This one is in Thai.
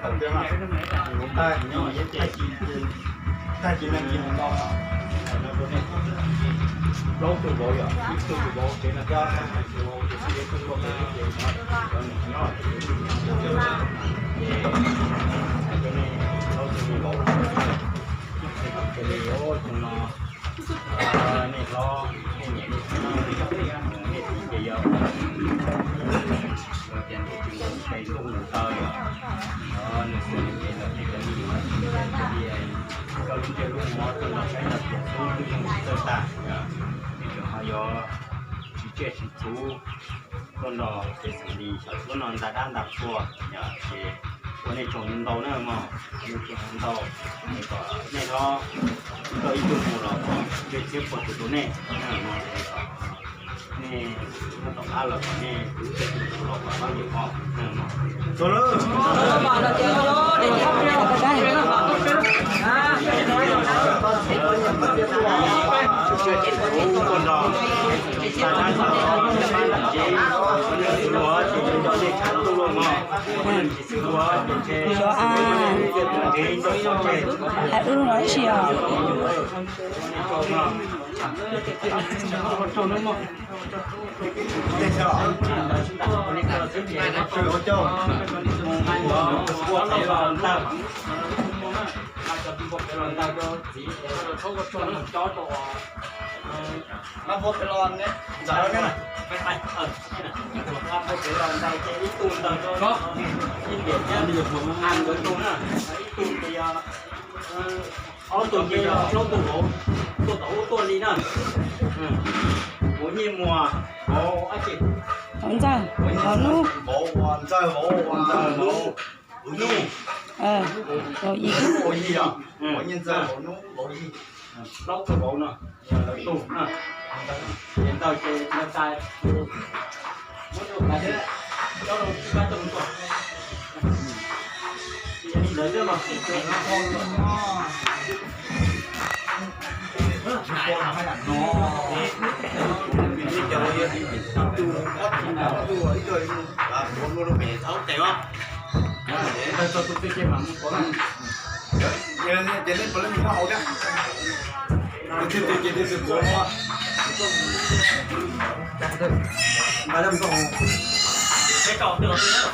很对嘛？太极能金高了。老祖保养，祖保给那家，我就是也通过这些嘛，很好。老祖保，这里有什么？นี่ล้อนี่เนี่ยนี่ที่เยอะเราเปลี่ยนเป็นไปตุ้งเตาอยู่ในส่วนนี้เราที่จะมีก็รู้จะรู้ว่าเราใช้หลักสูตรที่ต่างๆที่จะหายอที่เจ็ดสิบทูก็รอเป็นสิ่งดีก็นอนตาด้านดับตัวอย่างที่วันนี้ชมเราเนี่ยมั้งมีชมเรานี่ก็นี่ก็ก็อีกตัวเราเกี่ยวกับตัวนี้นี่มันต้องอะไรแบบนี้เราก็ต้องอยู่ห้องตัวเลยมาแล้วเจ้าเด็กเขาได้คนรอตาด้านสองบ้านหลังเจ๊หัวที่จะเด็กชั้นตัวมอหัวเจ๊หัวเจ๊ไอ้อุ้งร้อยเชียวมาพบไปรอนเนี่ยจ่ายแล้วเนี่ยไปมาพบไปรอนได้เจ๊ตูนตอนก็ยิ่งเด็ดเนี่ยอยู่ผมงานโดยตรงน่ะตูนไปยาเอาตัวเดียวเราตัวนี้น่ะหัวยี่มัวโอ้อาจิวันจันทร์วันนู้วันจันทร์นู้เราอีกเราอีอ่ะวันจันทร์นู้เราอีเราตัวเราเนาะตู้น่ะเห็นเราเจอเราตายมันดูอะไรเนี่ยเราไปตรงก่อนนี่เลยเรื่องมาสิเกิดน้องนี่จะว่าเยอะที่สุดดูดูอีกตัวนึงผมรู้เป็นเขาแต่ว่าแต่ตัวตุ๊กติ๊กมันคนเดี๋ยวนี้เดี๋ยวนี้คนเล่นมีข้าวเนี่ยเดี๋ยวสุดตัวว่ามาเริ่มส่งใช้กรอบเดือดเลยนะ